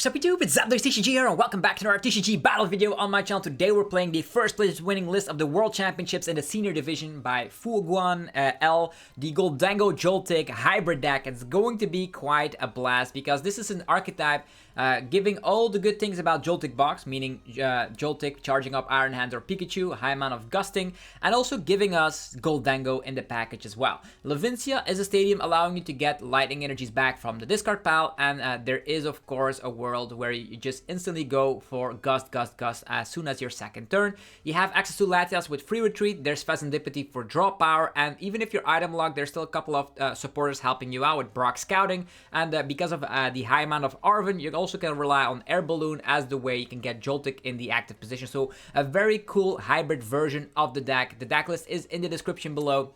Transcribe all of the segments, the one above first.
What's up YouTube, it's Zoroark TCG here and welcome back to another TCG battle video on my channel. Today we're playing the first place winning list of the World Championships in the Senior Division by Fuguan L, the Gholdengo Joltik Hybrid deck. It's going to be quite a blast because this is an archetype giving all the good things about Joltik Box, meaning Joltik charging up Iron Hands or Pikachu, high amount of gusting, and also giving us Gholdengo in the package as well. Levincia is a stadium allowing you to get lightning energies back from the discard pile, and there is of course a world where you just instantly go for Gust as soon as your second turn. You have access to Latias with free retreat, there's Serendipity for draw power, and even if you're item locked, there's still a couple of supporters helping you out with Brock Scouting, and because of the high amount of Arven, you also can rely on Air Balloon as the way you can get Joltik in the active position. So a very cool hybrid version of the deck. The deck list is in the description below.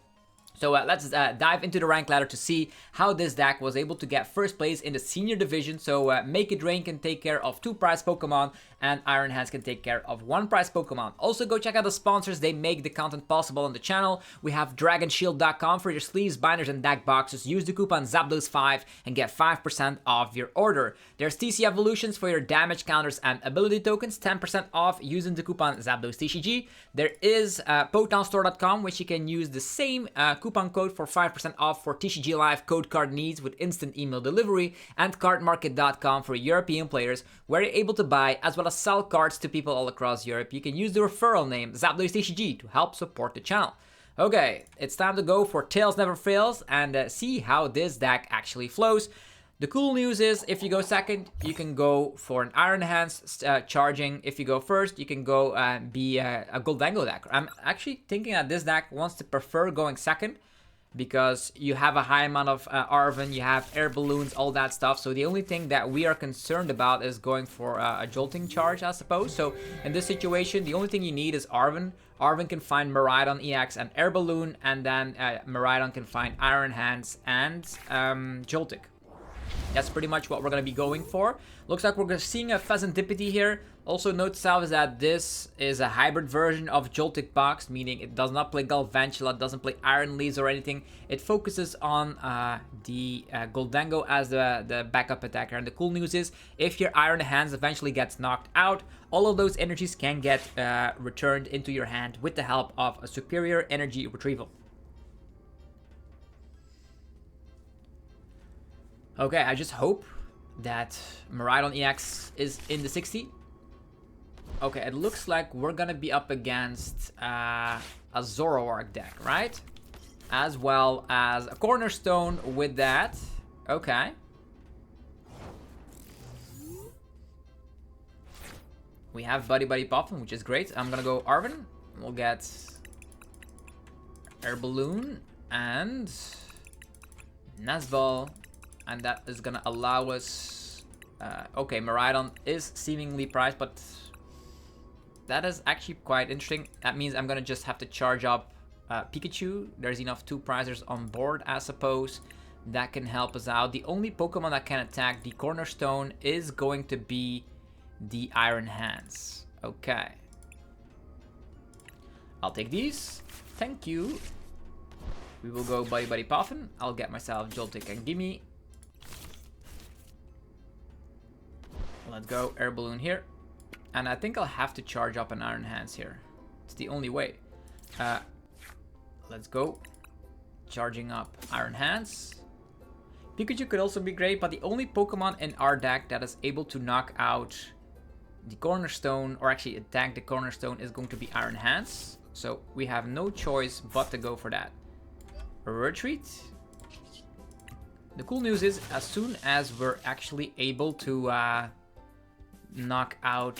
So let's dive into the rank ladder to see how this deck was able to get first place in the Senior Division. So Make It Rain can take care of 2 prize Pokemon and Iron Hands can take care of 1 prize Pokemon. Also go check out the sponsors, they make the content possible on the channel. We have dragonshield.com for your sleeves, binders and deck boxes. Use the coupon ZAPDOS5 and get 5% off your order. There's TC Evolutions for your damage counters and ability tokens, 10% off using the coupon ZAPDOSTCG. There is PokémonStore.com, which you can use the same coupon code for 5% off for TCG Live code card needs with instant email delivery, and cardmarket.com for European players where you're able to buy as well as sell cards to people all across Europe. You can use the referral name ZAPDOSTCG to help support the channel. Okay, it's time to go for Tails Never Fails and see how this deck actually flows. The cool news is if you go second, you can go for an Iron Hands charging. If you go first, you can go be a Gholdengo deck. I'm actually thinking that this deck wants to prefer going second because you have a high amount of Arven, you have air balloons, all that stuff. So the only thing that we are concerned about is going for a jolting charge, I suppose. So in this situation, the only thing you need is Arven. Arven can find Miraidon EX and air balloon, and then Miraidon can find Iron Hands and Joltik. That's pretty much what we're going to be going for. Looks like we're seeing a Serendipity here. Also note to self is that this is a hybrid version of Joltik Box, meaning it does not play Galvantula, it doesn't play Iron Leaves or anything. It focuses on the Gholdengo as the backup attacker. And the cool news is, if your Iron Hands eventually gets knocked out, all of those energies can get returned into your hand with the help of a superior energy retrieval. Okay, I just hope that Miraidon EX is in the 60. Okay, it looks like we're gonna be up against a Zoroark deck, right? As well as a Cornerstone with that. Okay. We have Buddy Puffin, which is great. I'm gonna go Arven. We'll get Air Balloon and Nazball. And that is gonna allow us... okay, Miraidon is seemingly priced, but that is actually quite interesting. That means I'm gonna just have to charge up Pikachu. There's enough 2 prizers on board, I suppose. That can help us out. The only Pokemon that can attack the Cornerstone is going to be the Iron Hands. Okay. I'll take these. Thank you. We will go Buddy Puffin. I'll get myself Joltik and Gimme. Let's go Air Balloon here. And I think I'll have to charge up an Iron Hands here. It's the only way. Let's go. Charging up Iron Hands. Pikachu could also be great, but the only Pokemon in our deck that is able to knock out the Cornerstone, or actually attack the Cornerstone, is going to be Iron Hands. So we have no choice but to go for that. Retreat. The cool news is, as soon as we're actually able to knock out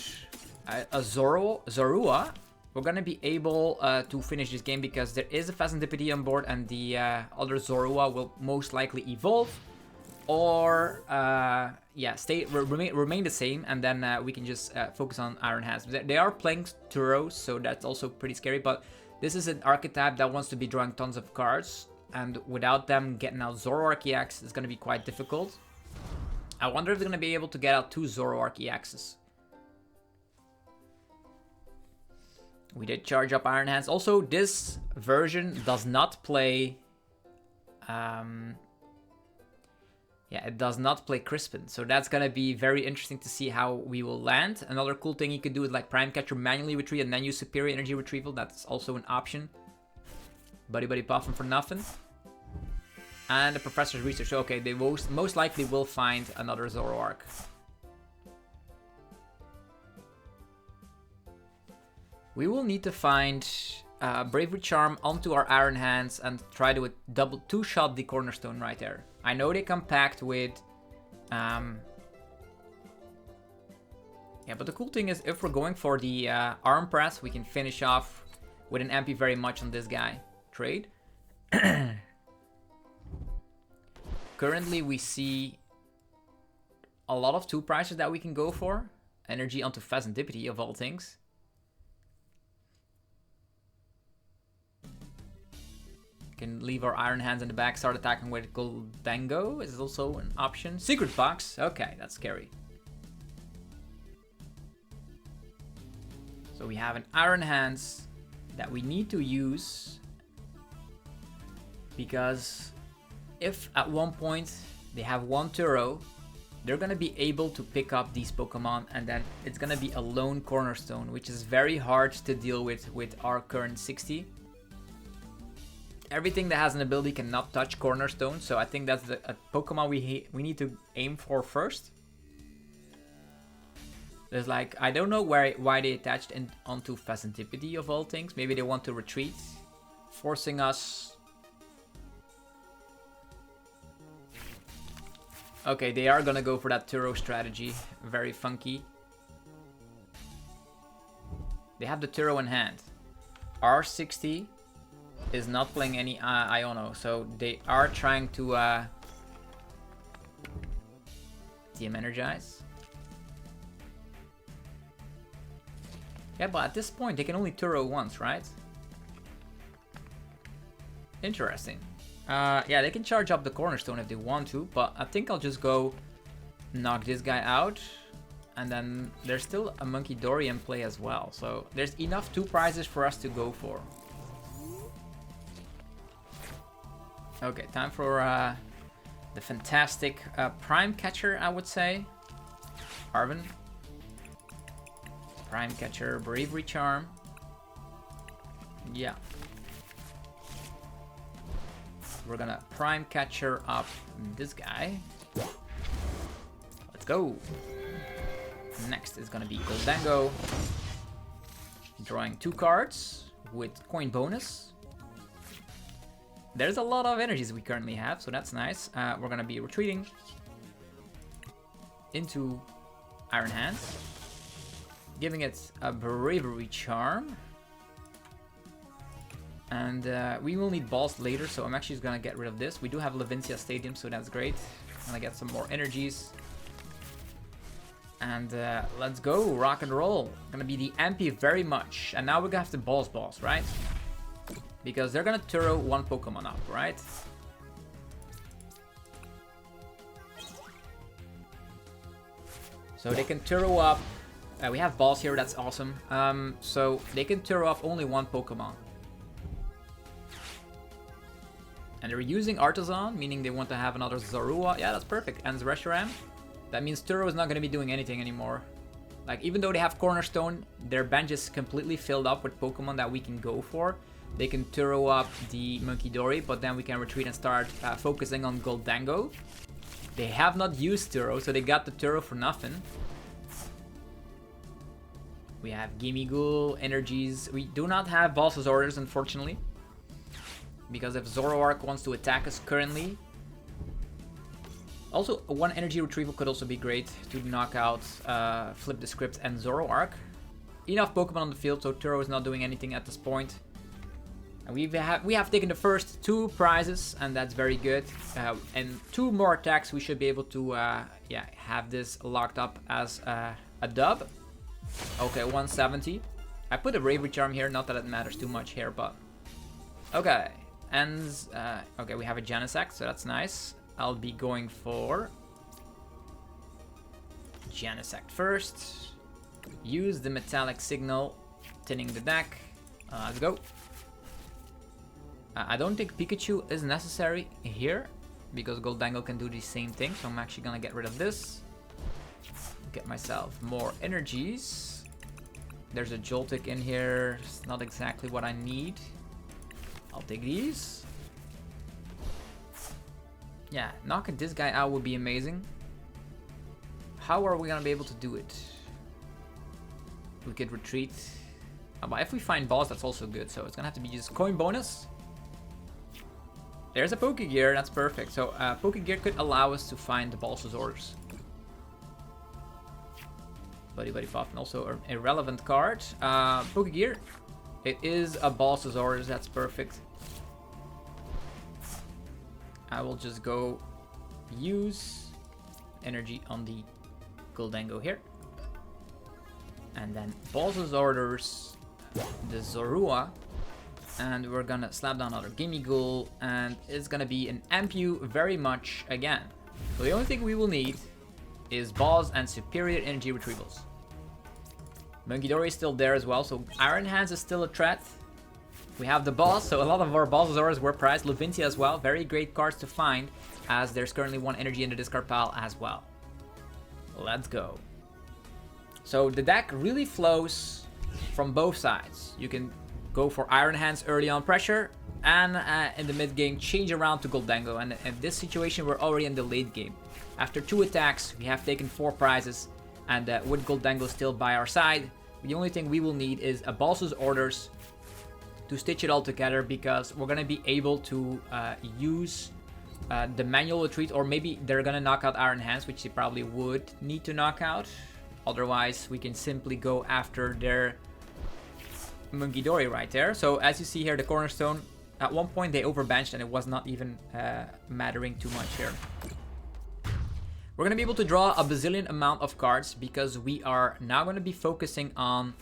a Zorua, we're gonna be able to finish this game because there is a Serendipity on board, and the other Zorua will most likely evolve or yeah, remain the same, and then we can just focus on Iron Hands. They are playing Turos, so that's also pretty scary, but this is an archetype that wants to be drawing tons of cards, and without them getting out Zoroark EX, it's gonna be quite difficult. I wonder if they're going to be able to get out 2 Zoroark EXs. We did charge up Iron Hands. Also, this version does not play Yeah, it does not play Crispin, so that's gonna be very interesting to see how we will land. Another cool thing you could do is like Prime Catcher manually retrieve and then use Superior Energy Retrieval. That's also an option. Buddy Buddy Puffin for nothing. And the Professor's Research. Okay, they most likely will find another Zoroark. We will need to find Bravery Charm onto our Iron Hands and try to double two-shot the Cornerstone right there. I know they come packed with... yeah, but the cool thing is if we're going for the Arm Press, we can finish off with an MP very much on this guy. Trade. Currently we see a lot of 2 prices that we can go for. Energy onto Phasantipity of all things. Can leave our Iron Hands in the back, start attacking with Gholdengo is also an option. Secret Box, okay, that's scary. So we have an Iron Hands that we need to use because if at one point they have 1 Turo, they're gonna be able to pick up these Pokemon and then it's gonna be a lone Cornerstone, which is very hard to deal with our current 60. Everything that has an ability cannot touch Cornerstone, so I think that's a Pokemon we need to aim for first. There's like, I don't know why they attached onto Phasantipity of all things. Maybe they want to retreat, forcing us. Okay, they are gonna go for that Turo strategy. Very funky. They have the Turo in hand. R60 is not playing any Iono, so they are trying to TM Energize. Yeah, but at this point they can only Turo once, right? Interesting. Yeah, they can charge up the Cornerstone if they want to, but I think I'll just go knock this guy out. And then there's still a Monkey Dory in play as well, so there's enough 2 prizes for us to go for. Okay, time for the fantastic Prime Catcher, I would say. Arvin. Prime Catcher, Bravery Charm. Yeah. We're gonna Prime Catcher up this guy. Let's go. Next is gonna be Gholdengo. Drawing 2 cards with coin bonus. There's a lot of energies we currently have, so that's nice. We're gonna be retreating into Iron Hands, giving it a Bravery Charm. And we will need balls later, so I'm actually just gonna get rid of this. We do have Levincia Stadium, so that's great. I'm gonna get some more energies. And let's go, rock and roll. Gonna be the MP very much. And now we're gonna have the balls, right? Because they're gonna Turo 1 Pokemon up, right? So they can Turo up. We have balls here, that's awesome. So they can Turo up only 1 Pokemon. And they're using Artisan, meaning they want to have another Zorua. Yeah, that's perfect. And Reshiram. That means Turo is not going to be doing anything anymore. Like, even though they have Cornerstone, their bench is completely filled up with Pokemon that we can go for. They can Turo up the Monkey Dory, but then we can retreat and start focusing on Gholdengo. They have not used Turo, so they got the Turo for nothing. We have Gimmighoul, Energies. We do not have Boss's Orders, unfortunately. Because if Zoroark wants to attack us currently... Also, 1 Energy Retrieval could also be great to knock out Flip the Script and Zoroark. Enough Pokemon on the field, so Turo is not doing anything at this point. And we have taken the first 2 prizes, and that's very good. And 2 more attacks, we should be able to yeah, have this locked up as a dub. Okay, 170. I put a Bravery Charm here, not that it matters too much here, but... Okay, and... okay, we have a Genesect, so that's nice. I'll be going for... Genesect first. Use the Metallic Signal, tinning the deck. Let's go. I don't think Pikachu is necessary here. because Gholdengo can do the same thing. So I'm actually gonna get rid of this. Get myself more energies. There's a Joltik in here. It's not exactly what I need. I'll take these. Yeah, knocking this guy out would be amazing. How are we gonna be able to do it? We could retreat. But if we find balls, that's also good. So it's gonna have to be just coin bonus. There's a Pokegear, that's perfect. So Pokegear could allow us to find the Balsasaurus. Buddy Pop, and also an irrelevant card. Pokegear. It is a Balsasaurus, that's perfect. I will just go use energy on the Gholdengo here. And then Balsasaurus, the Zoroark. And we're gonna slap down another Gimmighoul, and it's gonna be an Ampu very much again. So the only thing we will need is balls and superior energy retrievals. Munkidori is still there as well, so Iron Hands is still a threat. We have the boss, so a lot of our Balsasaurus were prized. Levincia as well, very great cards to find, as there's currently one energy in the discard pile as well. Let's go. So the deck really flows from both sides. You can go for Iron Hands early on pressure, and in the mid game change around to Gholdengo. And in this situation, we're already in the late game. After 2 attacks, we have taken 4 prizes, and with Gholdengo still by our side, the only thing we will need is a Balsa's Orders to stitch it all together, because we're gonna be able to use the manual retreat, or maybe they're gonna knock out Iron Hands, which they probably would need to knock out. Otherwise, we can simply go after their Munkidori right there. So as you see here, the Cornerstone, at one point they overbenched and it was not even mattering too much here. We're going to be able to draw a bazillion amount of cards because we are now going to be focusing on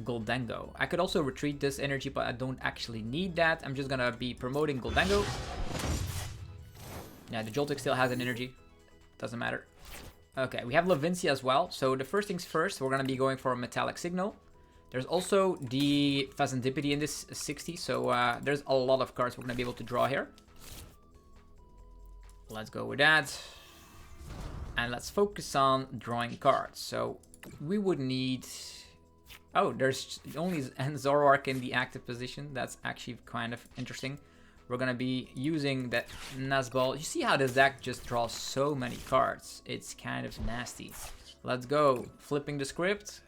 Gholdengo. I could also retreat this energy, but I don't actually need that. I'm just going to be promoting Gholdengo. Yeah, the Joltik still has an energy. Doesn't matter. Okay, we have Levincia as well. So the first things first, we're going to be going for a Metallic Signal. There's also the Phasantipity in this 60, so there's a lot of cards we're going to be able to draw here. Let's go with that. And let's focus on drawing cards. So we would need... Oh, there's only Zoroark in the active position. That's actually kind of interesting. We're going to be using that Nazball. You see how this deck just draws so many cards. It's kind of nasty. Let's go. Flipping the script.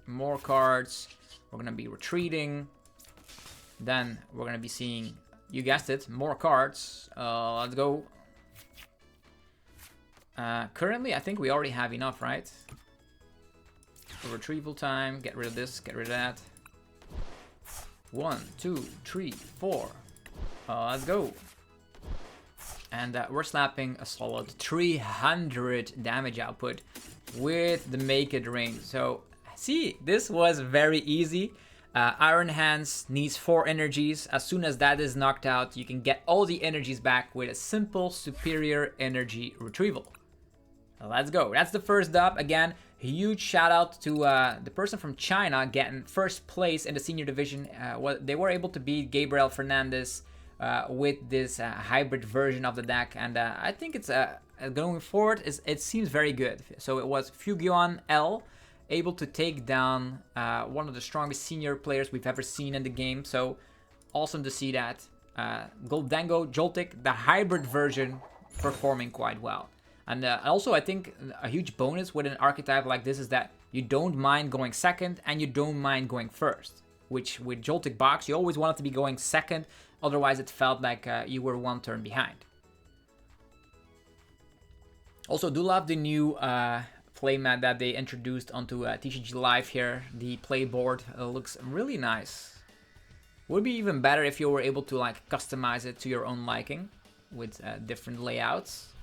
More cards. We're gonna be retreating. Then we're gonna be seeing, you guessed it, more cards. Let's go. Currently, I think we already have enough, right? For retrieval time. Get rid of this. Get rid of that. 1, 2, 3, 4. Let's go. And we're slapping a solid 300 damage output with the Make It Rain. So see, this was very easy. Iron Hands needs 4 energies. As soon as that is knocked out, you can get all the energies back with a simple superior energy retrieval. Let's go. That's the first dub. Again, huge shout out to the person from China getting first place in the senior division. They were able to beat Gabriel Fernandez with this hybrid version of the deck. And I think it's going forward, it seems very good. So it was Fuguan L, able to take down one of the strongest senior players we've ever seen in the game. So awesome to see that. Gholdengo Joltik, the hybrid version, performing quite well. And also, I think a huge bonus with an archetype like this is that you don't mind going second and you don't mind going first. Which with Joltik Box, you always wanted to be going second. Otherwise, it felt like you were one turn behind. Also, do love the new playmat that they introduced onto TCG Live here. The playboard looks really nice. Would be even better if you were able to like customize it to your own liking with different layouts.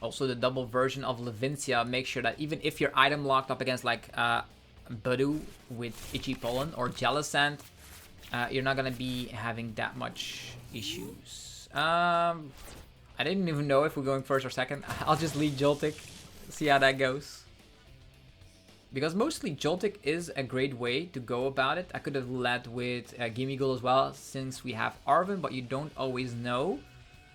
Also, the double version of Levincia, make sure that even if you're item locked up against like Budu with Itchy Pollen or Jellicent, you're not gonna be having that much issues. I didn't even know if we're going first or second. I'll just lead Joltik, see how that goes. Because mostly Joltik is a great way to go about it. I could have led with Gimmighoul as well, since we have Arven, but you don't always know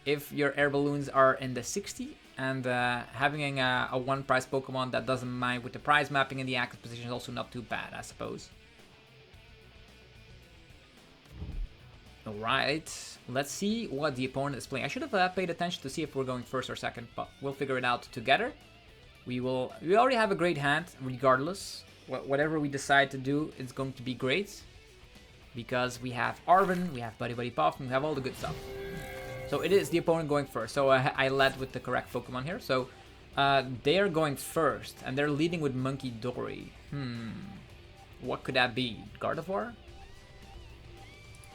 if your air balloons are in the 60. And having a one prize Pokemon that doesn't mind with the prize mapping in the active position is also not too bad, I suppose. Alright, let's see what the opponent is playing. I should have paid attention to see if we're going first or second, but we'll figure it out together. We already have a great hand, regardless. Whatever we decide to do, it's going to be great. Because we have Arven, we have Buddy Buddy Puff, and we have all the good stuff. So it is the opponent going first. So I led with the correct Pokemon here. So they are going first, and they're leading with Monkey Dory. What could that be? Gardevoir?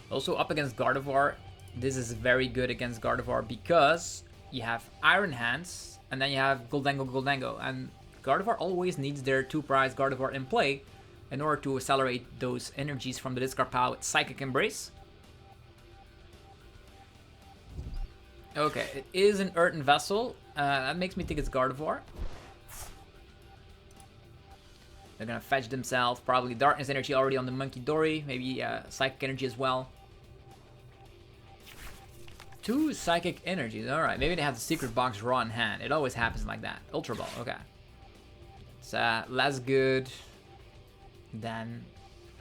Also up against Gardevoir, this is very good against Gardevoir because you have Iron Hands, and then you have Gholdengo, and Gardevoir always needs their 2-prize Gardevoir in play in order to accelerate those energies from the discard pile with Psychic Embrace. Okay, it is an Earthen Vessel. That makes me think it's Gardevoir. They're gonna fetch themselves, probably Darkness Energy already on the Monkey Dory, maybe Psychic Energy as well. 2 Psychic Energies, alright. Maybe they have the Secret Box raw in hand. It always happens like that. Ultra Ball, okay. It's less good than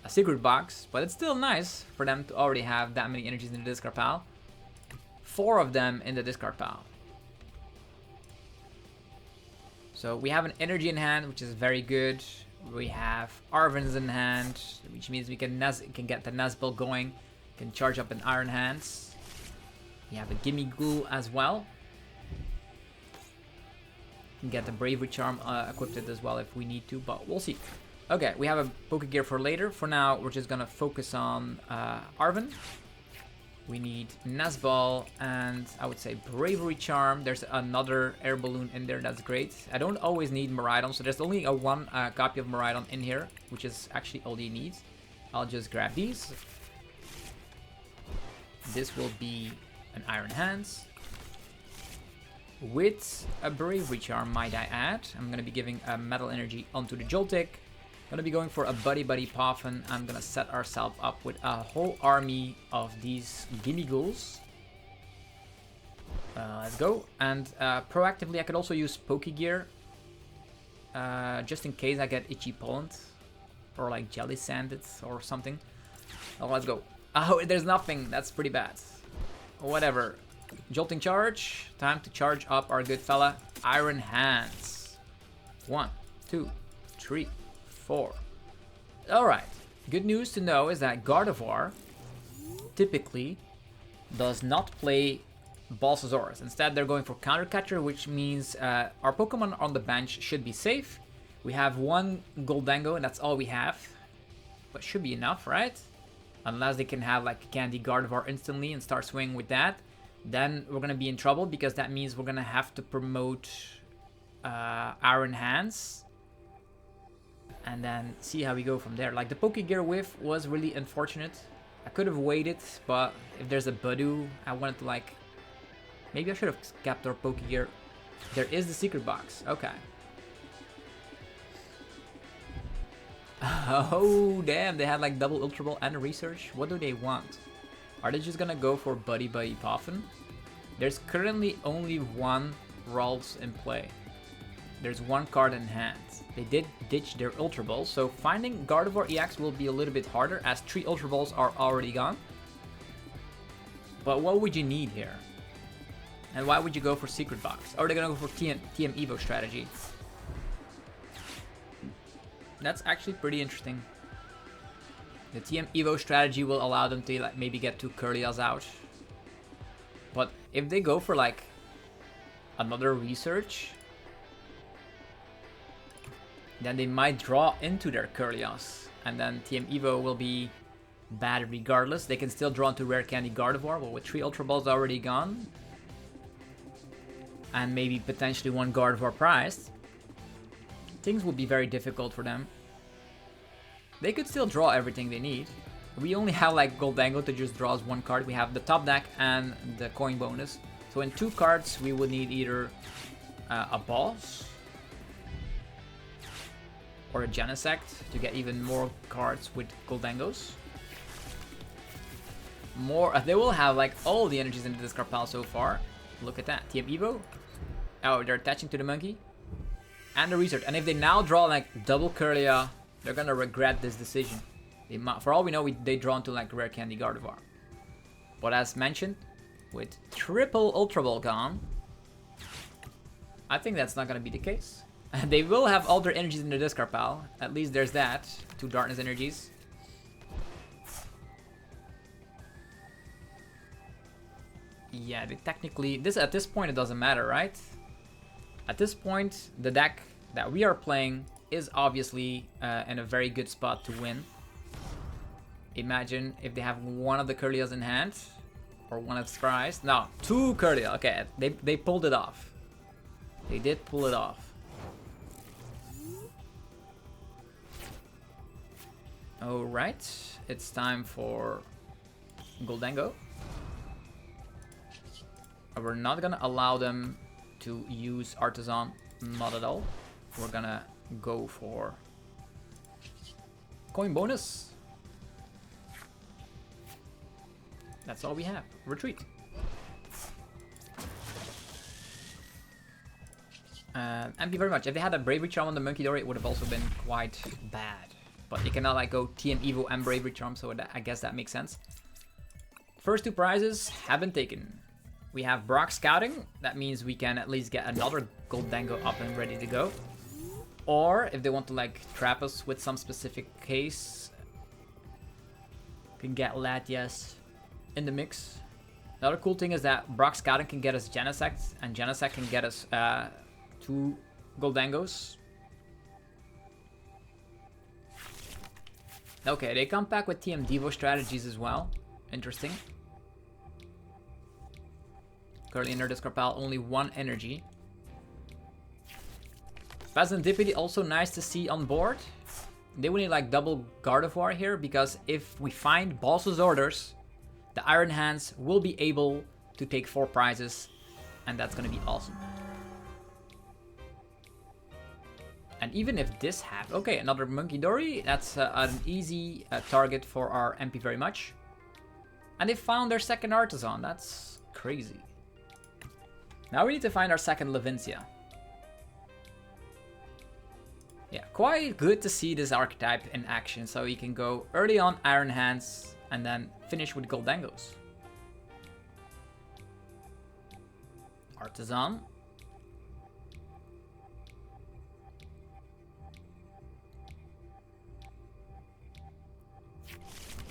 a Secret Box, but it's still nice for them to already have that many energies in the discard pile. 4 of them in the discard pile. So we have an energy in hand, which is very good. We have Arven's in hand, which means we can get the Nuzlocke going. Can charge up an Iron Hands. We have a Gimmighoul as well. Can get the Bravery Charm equipped as well if we need to, but we'll see. Okay, we have a Pokegear for later. For now, we're just gonna focus on Arven. We need Nuzlocke and I would say Bravery Charm. There's another air balloon in there, that's great. I don't always need Miraidon, so there's only one copy of Miraidon in here, which is actually all you need. I'll just grab these. This will be an Iron Hands. With a Bravery Charm, might I add. I'm going to be giving a Metal Energy onto the Joltik. Going to be going for a Buddy Buddy Puffin. I'm going to set ourselves up with a whole army of these Gimmighouls. Let's go. And proactively, I could also use Pokegear. Just in case I get Itchy Pollen. Or like Jelly Sanded or something. Oh, let's go. Oh, there's nothing. That's pretty bad. Whatever. Jolting Charge. Time to charge up our good fella. Iron Hands. 1, 2, 3, 4. Alright. Good news to know is that Gardevoir typically does not play Balsasaurus. Instead, they're going for Counter Catcher, which means our Pokemon on the bench should be safe. We have 1 Gholdengo, and that's all we have. But should be enough, right? Unless they can have like Candy Gardevoir instantly and start swinging with that. Then we're going to be in trouble because that means we're going to have to promote Iron Hands. And then see how we go from there. Like the Pokegear whiff was really unfortunate. I could have waited, but if there's a Budu, I wanted to like... Maybe I should have kept our Pokegear. There is the secret box. Okay. Oh, damn. They had like double Ultra Ball and a Research. What do they want? Are they just gonna go for Buddy Buddy Puffin? There's currently only 1 Ralts in play. There's 1 card in hand. They did ditch their Ultra Balls, so finding Gardevoir EX will be a little bit harder as 3 Ultra Balls are already gone. But what would you need here? And why would you go for Secret Box? Or are they gonna go for TM Evo strategy? That's actually pretty interesting. The TM Evo strategy will allow them to like maybe get 2 Curlias out. But if they go for like another Research, then they might draw into their Curlias. And then TM Evo will be bad regardless. They can still draw into Rare Candy Gardevoir, but with 3 Ultra Balls already gone. And maybe potentially 1 Gardevoir prized. Things will be very difficult for them. They could still draw everything they need. We only have like Gholdengo to just draw 1 card. We have the top deck and the coin bonus. So in 2 cards we would need either a boss or a Genesect to get even more cards with Gholdengos. More, they will have like all the energies in the discard pile so far. Look at that, TM Evo. Oh, they're attaching to the monkey. And the research. And if they now draw like double Kirlia, they're gonna regret this decision. They might, for all we know, they draw into like rare candy Gardevoir. But as mentioned, with triple Ultra Ball gone, I think that's not gonna be the case. They will have all their energies in the discard pile. At least there's that. 2 darkness energies. Yeah, they technically, at this point it doesn't matter, right? At this point, the deck that we are playing is obviously in a very good spot to win. Imagine if they have one of the Kirlias in hand, or one of Scries. No, 2 Kirlia. Okay, they pulled it off. They did pull it off. Alright, it's time for Gholdengo. We're not gonna allow them to use Artisan, not at all. We're gonna go for coin bonus. That's all we have. Retreat. Thank you very much. If they had a Bravery Charm on the Monkey Dory, it would have also been quite bad. But you cannot like go TM Evo and Bravery Charm, so I guess that makes sense. First 2 prizes have been taken. We have Brock Scouting. That means we can at least get another Gholdengo up and ready to go. Or if they want to like trap us with some specific case, can get Latias in the mix. Another cool thing is that Brock Scouting can get us Genesect, and Genesect can get us 2 Gholdengos. Okay, they come back with TM Devo strategies as well. Interesting. Currently in their discard pile, only 1 energy. Serendipity also nice to see on board. They will need like double Gardevoir here, because if we find Boss's Orders, the Iron Hands will be able to take 4 prizes, and that's gonna be awesome. And even if this happens, okay, another Monkey Dory, that's an easy target for our MP very much. And they found their second Artisan, that's crazy. Now we need to find our second Levincia. Yeah, quite good to see this archetype in action, so you can go early on Iron Hands and then finish with Gholdengos. Artisan.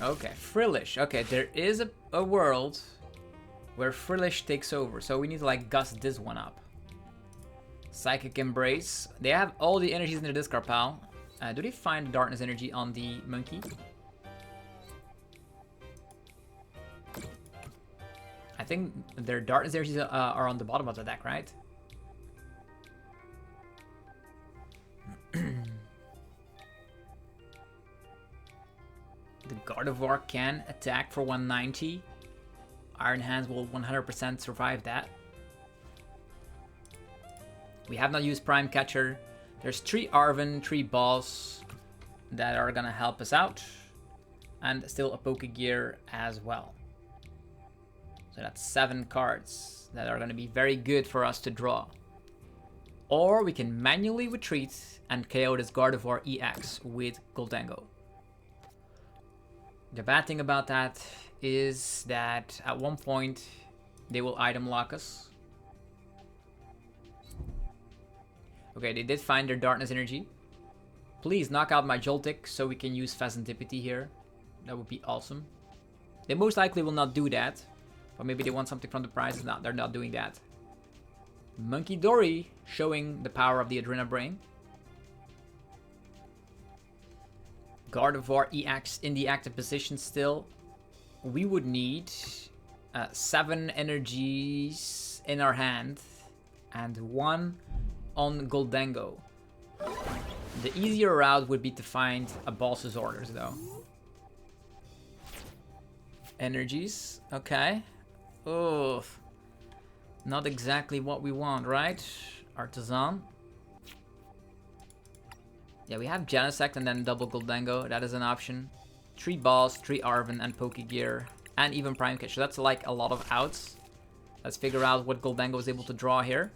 Okay, Frillish. Okay, there is a world where Frillish takes over, so we need to like gust this one up. Psychic Embrace. They have all the energies in the discard pile. Do they find Darkness Energy on the monkey? I think their Darkness Energies are on the bottom of the deck, right? The Gardevoir can attack for 190. Iron Hands will 100% survive that. We have not used Prime Catcher. There's 3 Arven, 3 Boss that are gonna help us out. And still a Pokegear as well. So that's 7 cards that are gonna be very good for us to draw. Or we can manually retreat and KO this Gardevoir EX with Gholdengo. The bad thing about that is that at one point they will item lock us. Okay, they did find their Darkness Energy. Please knock out my Joltik so we can use Serendipity here. That would be awesome. They most likely will not do that. But maybe they want something from the prizes. No, they're not doing that. Monkey Dory showing the power of the Adrena Brain. Gardevoir EX in the active position still. We would need 7 energies in our hand and 1 on Gholdengo. The easier route would be to find a Boss's Orders though. Energies, okay. Oh, not exactly what we want, right? Artisan. Yeah, we have Genesect and then double Gholdengo. That is an option. 3 Balls, 3 Arven, and Pokegear. And even Prime Catcher. That's like a lot of outs. Let's figure out what Gholdengo is able to draw here.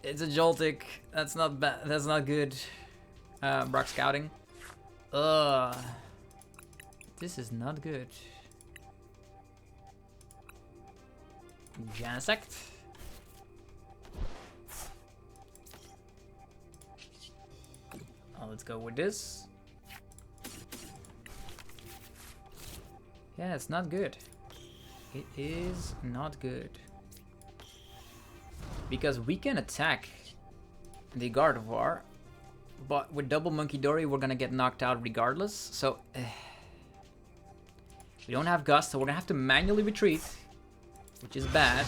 It's a Joltik. That's not bad. That's not good. Brock Scouting. Ugh. This is not good. Genesect. Oh, let's go with this. Yeah, it's not good. It is not good. Because we can attack the Gardevoir, but with double Monkey Dory, we're gonna get knocked out regardless. So, we don't have Gust, so we're gonna have to manually retreat, which is bad.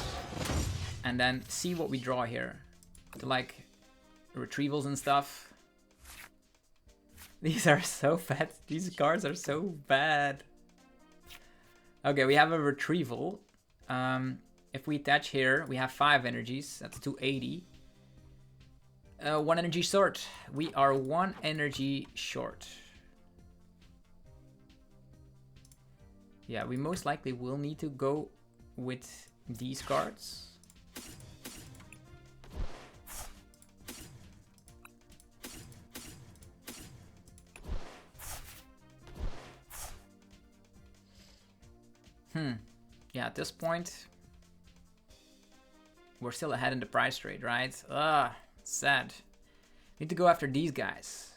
And then see what we draw here. To like retrievals and stuff. These are so bad. These cards are so bad. Okay, we have a retrieval. If we attach here, we have 5 energies. That's 280. 1 energy short. We are 1 energy short. Yeah, we most likely will need to go with these cards. Yeah, at this point, we're still ahead in the price trade, right? Sad. Need to go after these guys.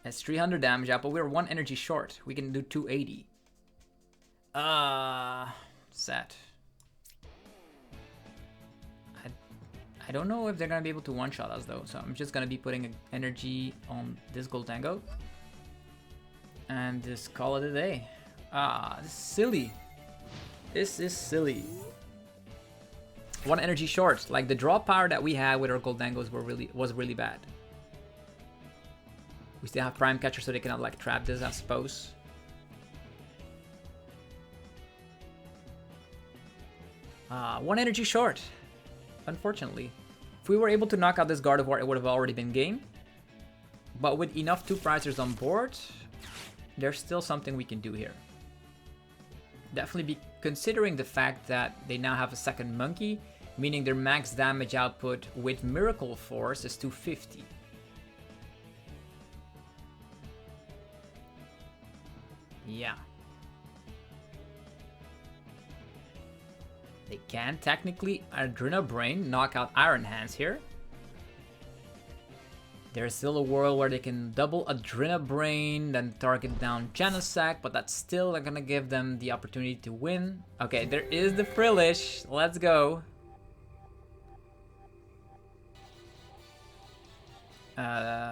That's 300 damage out, but we're 1 energy short. We can do 280. Sad. I don't know if they're gonna be able to one-shot us though, so I'm just gonna be putting an energy on this Gholdengo. And just call it a day. This is silly. This is silly. 1 energy short. Like the draw power that we had with our Gholdengos was really bad. We still have Prime Catcher, so they cannot like trap this, I suppose. One energy short. Unfortunately. If we were able to knock out this Gardevoir, it would have already been game. But with enough 2-pricers on board, there's still something we can do here. Definitely be considering the fact that they now have a second monkey, meaning their max damage output with Miracle Force is 250. Yeah. They can technically Adrena Brain knock out Iron Hands here. There's still a world where they can double Adrena Brain, then target down Genesect, but that's still not gonna give them the opportunity to win. Okay, there is the Frillish. Let's go.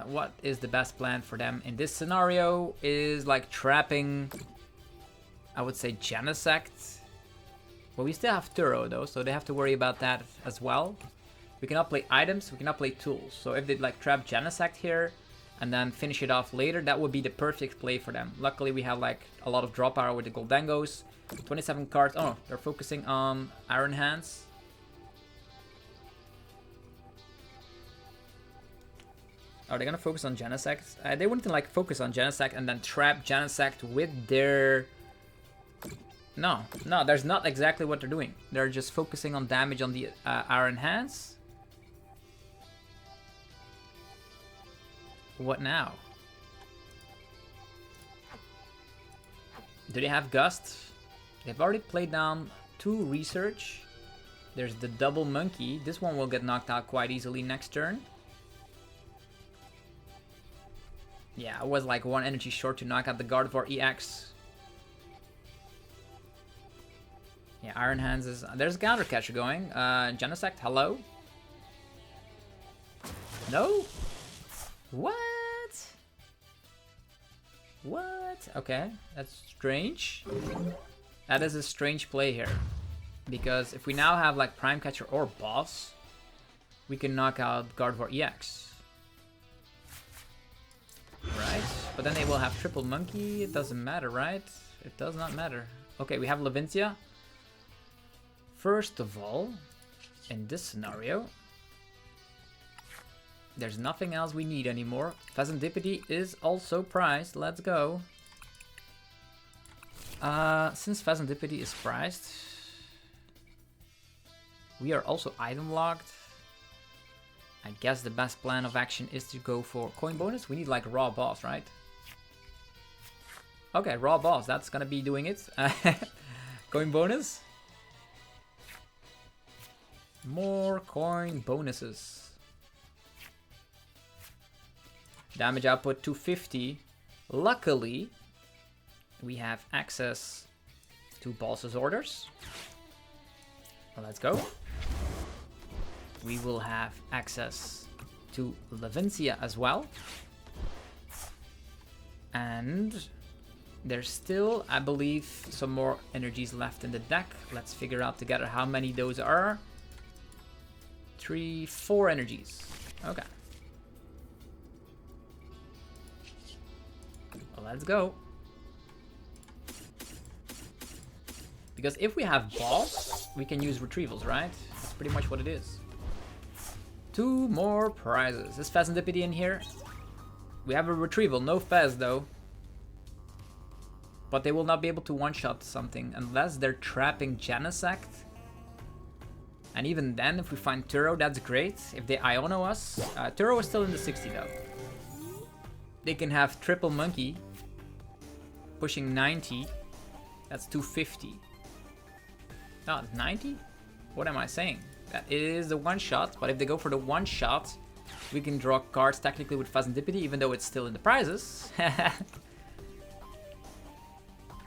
What is the best plan for them in this scenario is like trapping, I would say, Genesect. Well, we still have Turo though, so they have to worry about that as well. We cannot play items, we cannot play tools. So if they like trap Genesect here and then finish it off later, that would be the perfect play for them. Luckily we have like a lot of draw power with the Gholdengos. 27 cards. Oh, they're focusing on Iron Hands. Are they gonna focus on Genesect? They wouldn't like focus on Genesect and then trap Genesect with their... No, that's not exactly what they're doing. They're just focusing on damage on the Iron Hands. What now? Do they have Gust? They've already played down 2 Research. There's the double Monkey. This one will get knocked out quite easily next turn. Yeah, I was like 1 energy short to knock out the Gardevoir EX. Yeah, Iron Hands is... There's a counter catcher going. Genesect, hello? No? What? What? Okay, that's strange. That is a strange play here. Because if we now have like Prime Catcher or Boss, we can knock out Gardevoir EX. Right? But then they will have Triple Monkey. It doesn't matter, right? It does not matter. Okay, we have Levincia. First of all, in this scenario, There's nothing else we need anymore. Pheasantipity is also priced. Let's go. Since Pheasantipity is priced, we are also item locked. I guess the best plan of action is to go for coin bonus. We need like raw boss, right? Okay, raw boss. That's gonna be doing it. Coin bonus. More coin bonuses. Damage output 250. Luckily, we have access to boss's orders. Let's go. We will have access to Levincia as well. And there's still, I believe, some more energies left in the deck. Let's figure out together how many those are. 4 energies. Okay. Well, let's go. Because if we have boss, we can use retrievals, right? That's pretty much what it is. 2 more prizes. Is Pheasantipity in here? We have a retrieval, no Fez though. But they will not be able to one-shot something unless they're trapping Genesect. And even then, if we find Turo, that's great. If they Iono us, Turo is still in the 60 though. They can have Triple Monkey, pushing 90. That's 250. No, 90? What am I saying? That is the one-shot, but if they go for the one-shot, we can draw cards technically with Pheasantipity, even though it's still in the prizes.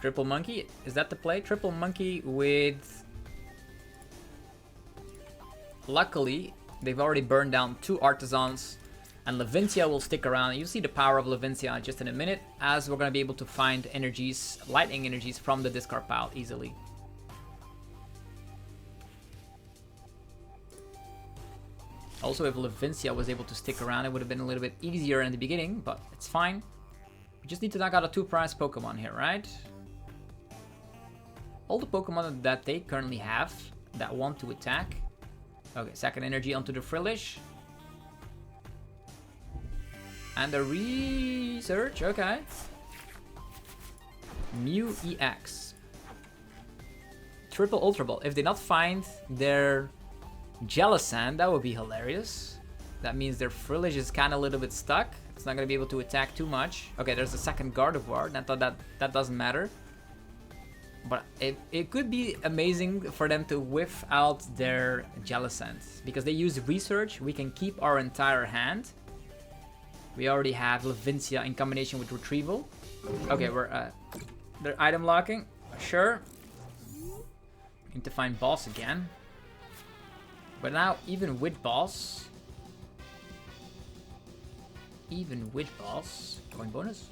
Triple Monkey, is that the play? Triple Monkey with... Luckily, they've already burned down 2 Artisans, and Levincia will stick around. You'll see the power of Levincia just in a minute, as we're going to be able to find energies, lightning energies from the discard pile easily. Also, if Levincia was able to stick around, it would have been a little bit easier in the beginning, but it's fine. We just need to knock out a 2-prize Pokemon here, right? All the Pokemon that they currently have that want to attack. Okay, second energy onto the Frillish. And the research, okay. Mew EX. Triple Ultra Ball. If they not find their Jellicent, that would be hilarious. That means their Frillish is kind of a little bit stuck. It's not going to be able to attack too much. Okay, there's a second Gardevoir. That doesn't matter. But it could be amazing for them to whiff out their Jellicent. Because they use Research, we can keep our entire hand. We already have Levincia in combination with Retrieval. Okay, they're item locking. Sure. Need to find boss again. But now, even with boss... Coin bonus?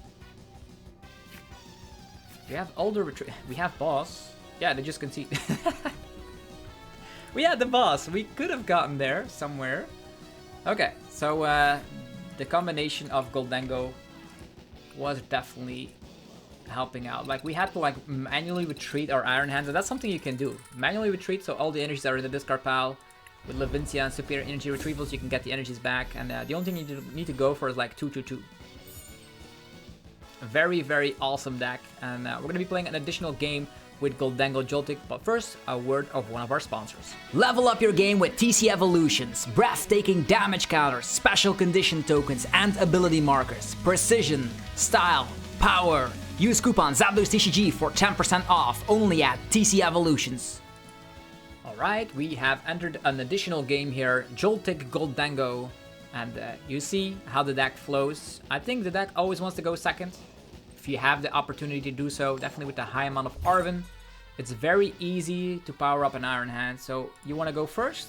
We have older we have boss. Yeah, they just concede. We had the boss. We could have gotten there somewhere. Okay, so the combination of Gholdengo was definitely helping out. Like, we had to like manually retreat our Iron Hands, and that's something you can do. Manually retreat, so all the energies are in the discard pile. With Levincia and Superior Energy Retrievals, you can get the energies back, and the only thing you need to go for is like 2/2/2. A very, very awesome deck, and we're going to be playing an additional game with Gholdengo Joltik, but first, a word of one of our sponsors. Level up your game with TC Evolutions. Breathtaking damage counters, special condition tokens, and ability markers. Precision, style, power. Use coupon ZapDosTCG for 10% off, only at TC Evolutions. Alright, we have entered an additional game here, Joltik Gholdengo, and you see how the deck flows. I think the deck always wants to go second. If you have the opportunity to do so, definitely with the high amount of Arven. It's very easy to power up an Iron Hand, so you want to go first?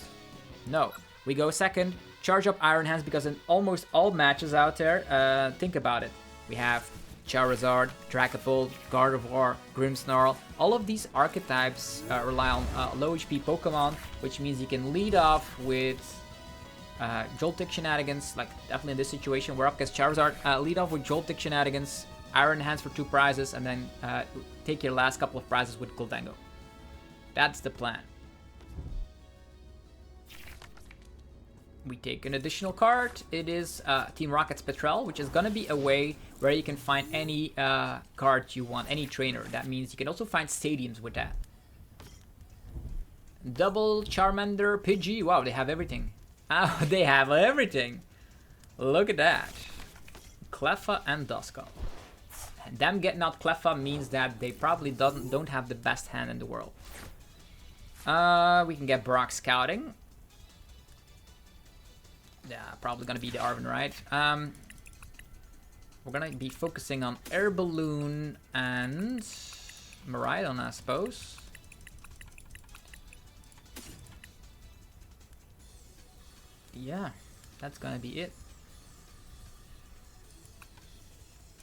No, we go second, charge up Iron Hands, because in almost all matches out there, think about it. We have Charizard, Dragapult, Gardevoir, Grimmsnarl. All of these archetypes rely on low HP Pokemon, which means you can lead off with Joltik Shenanigans, like definitely in this situation, we're up against Charizard. Lead off with Joltik Shenanigans, Iron Hands for 2 prizes, and then take your last couple of prizes with Gholdengo. That's the plan. We take an additional card. It is Team Rocket's Petrel, which is gonna be a way where you can find any card you want, any trainer. That means you can also find stadiums with that. Double Charmander Pidgey. Wow, they have everything. Oh, they have everything. Look at that. Cleffa and Duskull. And them getting out Cleffa means that they probably don't have the best hand in the world. We can get Brock Scouting. Yeah, probably gonna be the Arven, right? We're gonna be focusing on Air Balloon and Miraidon, I suppose. Yeah, that's gonna be it.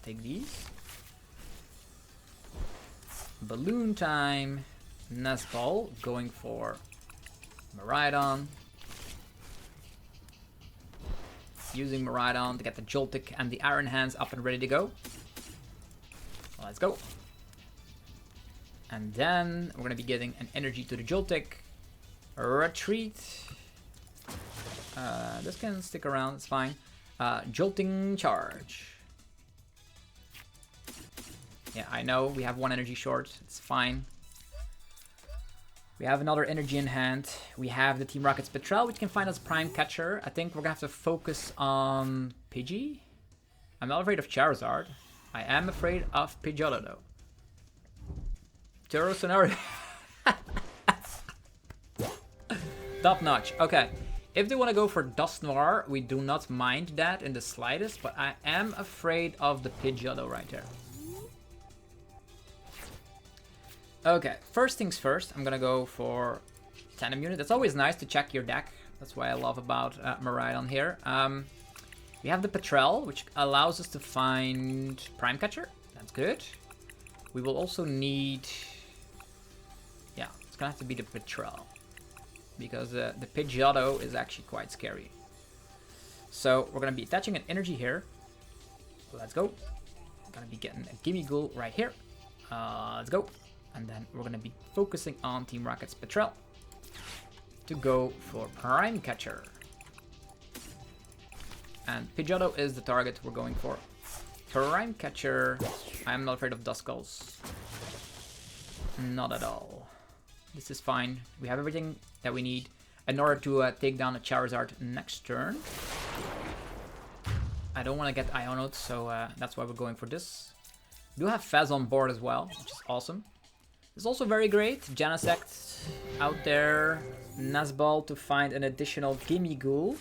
Take these. Balloon time. Nestball going for Miraidon. Using Miraidon to get the Joltik and the Iron Hands up and ready to go. Let's go. And then we're gonna be getting an energy to the Joltik. Retreat. This can stick around, it's fine. Jolting Charge. Yeah, I know we have one energy short, it's fine. We have another energy in hand. We have the Team Rocket's Petrel, which can find us Prime Catcher. I think we're gonna have to focus on Pidgey. I'm not afraid of Charizard. I am afraid of Pidgeot though. Turo scenario. Top notch. Okay. If they want to go for Dust Noir, we do not mind that in the slightest, but I am afraid of the Pidgeot right there. Okay, first things first, I'm gonna go for Tandem Unit. It's always nice to check your deck. That's what I love about Miraidon here. We have the Petrel, which allows us to find Prime Catcher. That's good. We will also need... Yeah, it's gonna have to be the Petrel. Because the Pidgeotto is actually quite scary. So we're gonna be attaching an energy here. Let's go. We're gonna be getting a Gimme Ghoul right here. Let's go. And then we're gonna be focusing on Team Rocket's Petrel to go for Prime Catcher. And Pidgeotto is the target we're going for. Prime Catcher. I'm not afraid of Duskulls. Not at all. This is fine. We have everything that we need in order to take down a Charizard next turn. I don't want to get Ionoed, so that's why we're going for this. We do have Fez on board as well, which is awesome. It's also very great. Genesect out there. Nazball to find an additional Gimme Ghoul.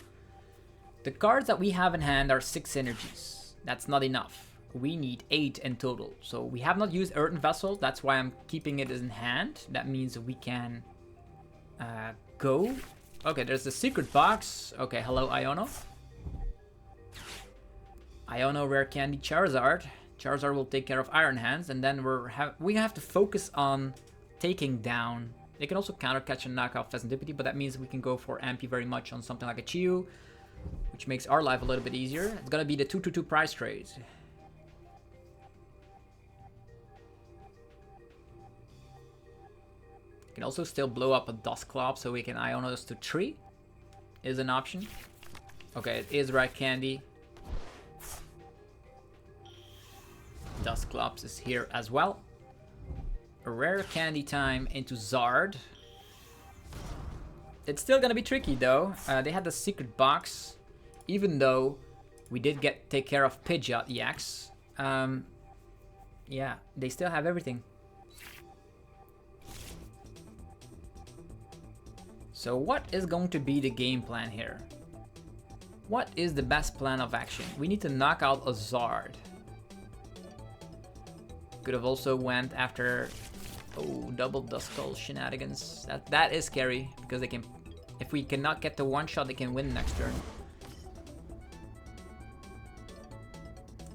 The cards that we have in hand are 6 energies. That's not enough. We need 8 in total. So we have not used Earthen Vessel. That's why I'm keeping it in hand. That means we can go. Okay, there's the secret box. Okay, hello Iono. Iono Rare Candy Charizard. Charizard will take care of Iron Hands, and then we have to focus on taking down. They can also counter catch and knock out Pheasantipity, but that means we can go for Ampy very much on something like a Chiyu, which makes our life a little bit easier. It's gonna be the 2/2 price trade. You can also still blow up a Dusclops so we can Ionos to 3. Is an option. Okay, it is Rare Candy. Dusclops is here as well. A Rare Candy time into Zard. It's still gonna be tricky though. They had the secret box, even though we did take care of Pidgeot EX. Yeah, they still have everything. So what is going to be the game plan here? What is the best plan of action? We need to knock out a Zard. Could have also went after double Duskull shenanigans. That is scary because they can, if we cannot get the one shot, they can win next turn.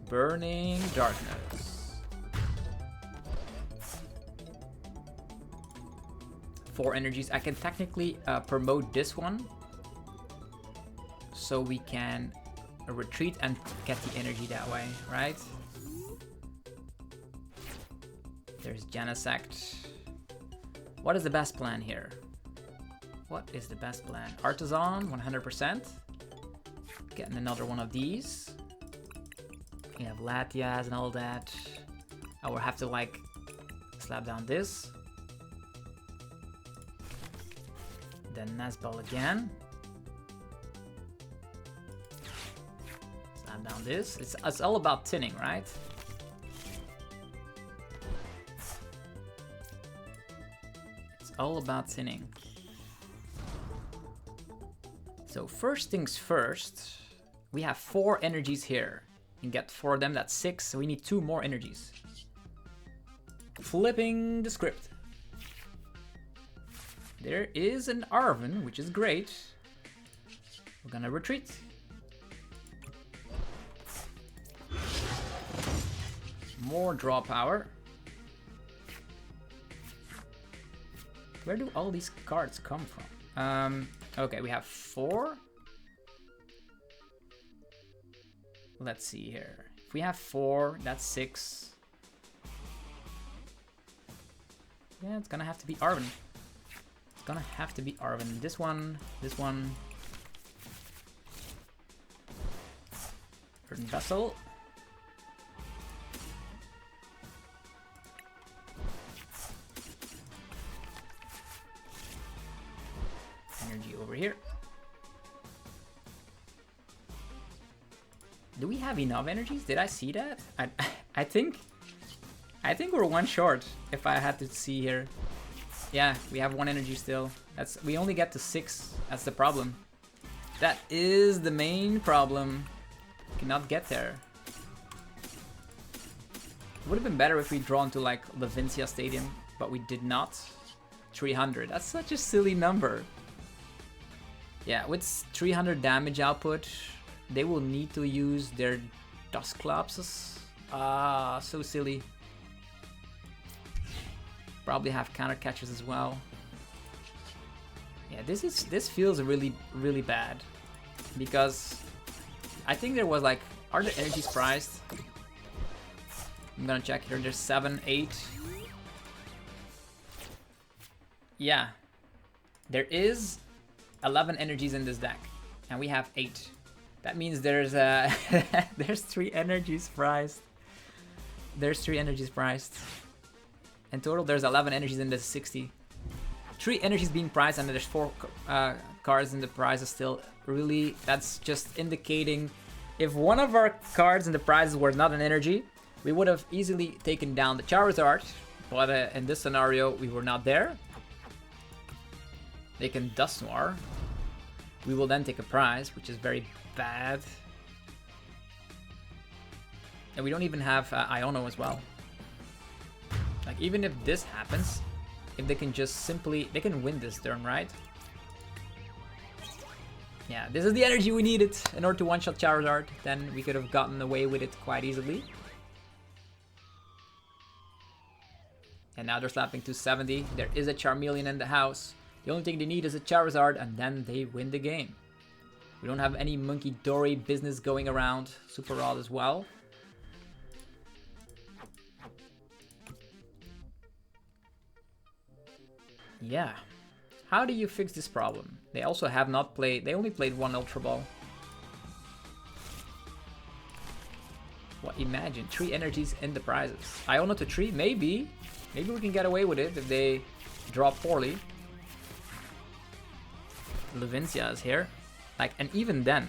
Burning Darkness. 4 energies. I can technically promote this one so we can retreat and get the energy that way, right? There's Genesect. What is the best plan here? What is the best plan? Artisan, 100%. Getting another one of these. We have Latias and all that. I will have to like slap down this. Then Nazball again. Slap down this. It's all about tinning, right? It's all about tinning. So first things first, we have 4 energies here. You can get 4 of them, that's 6, so we need 2 more energies. Flipping the script. There is an Arven, which is great. We're gonna retreat. More draw power. Where do all these cards come from? Okay, we have 4. Let's see here. If we have 4, that's 6. Yeah, it's gonna have to be Arven. It's gonna have to be Arven. This one, this one. Burden Vessel. Energy over here. Do we have enough energies? Did I see that? I think we're 1 short. If I had to see here, yeah, we have 1 energy still. We only get to 6. That's the problem. That is the main problem. Cannot get there. Would have been better if we drawn to like Levincia Stadium, but we did not. 300. That's such a silly number. Yeah, with 300 damage output, they will need to use their Dusclops. Ah, so silly. Probably have counter catches as well. Yeah, this feels really bad because I think there was like, are the energies priced? I'm gonna check here. There's 7, 8. Yeah, there is 11 energies in this deck, and we have 8. That means there's there's 3 energies priced. There's 3 energies priced. In total, there's 11 energies in the 60. 3 energies being priced, and there's 4 cards in the prize. Still, really, that's just indicating if one of our cards in the prizes were not an energy, we would have easily taken down the Charizard. But in this scenario, we were not there. They can Dusknoir. We will then take a prize, which is very bad. And we don't even have Iono as well. Like, even if this happens, if they can just simply, they can win this turn, right? Yeah, this is the energy we needed in order to one-shot Charizard. Then we could have gotten away with it quite easily. And now they're slapping 270. There is a Charmeleon in the house. The only thing they need is a Charizard, and then they win the game. We don't have any Monkey Dory business going around. Super Rod as well. Yeah. How do you fix this problem? They also have not played... They only played 1 Ultra Ball. What, imagine. 3 energies in the prizes. Iono to 3? Maybe. Maybe we can get away with it if they draw poorly. Levincia is here. Like, and even then,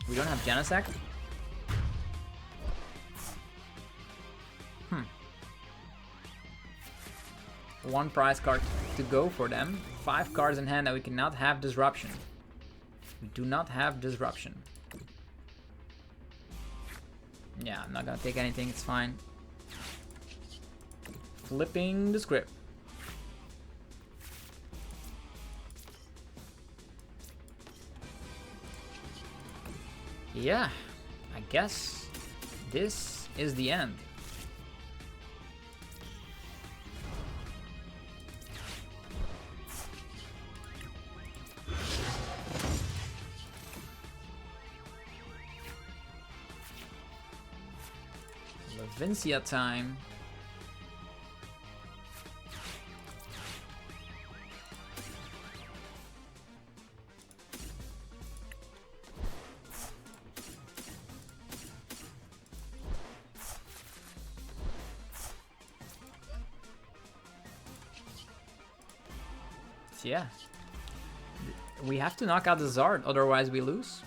we don't have Genesect. 1 prize card to go for them. 5 cards in hand, and we cannot have Disruption. We do not have Disruption. Yeah, I'm not gonna take anything, it's fine. Flipping the script. Yeah, I guess this is the end. Levincia time. yeah. We have to knock out the Zard, otherwise we lose.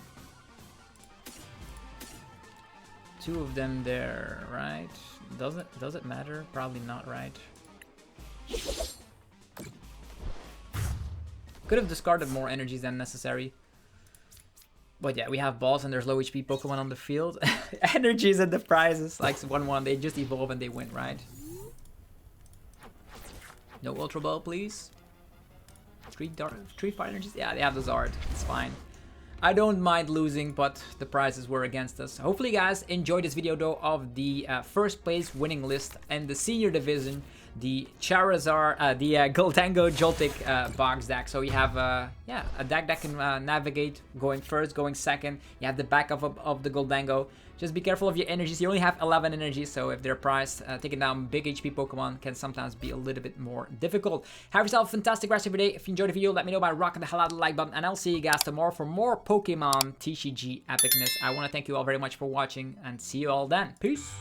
2 of them there, right? Does it matter? Probably not, right? Could have discarded more energies than necessary. But yeah, we have balls and there's low HP Pokemon on the field. Energies and the prizes, like 1-1, they just evolve and they win, right? No Ultra Ball, please. 3 fire energies? Yeah, they have the Zard. It's fine. I don't mind losing, but the prizes were against us. Hopefully, you guys enjoyed this video, though, of the first place winning list and the senior division, the Charizard, the Gholdengo Joltik box deck. So you have, yeah, a deck that can navigate going first, going second. You have the backup of the Gholdengo. Just be careful of your energies. You only have 11 energies, so if they're priced, taking down big HP Pokemon can sometimes be a little bit more difficult. Have yourself a fantastic rest of your day. If you enjoyed the video, let me know by rocking the hell out of the like button, and I'll see you guys tomorrow for more Pokemon TCG epicness. I want to thank you all very much for watching, and see you all then. Peace!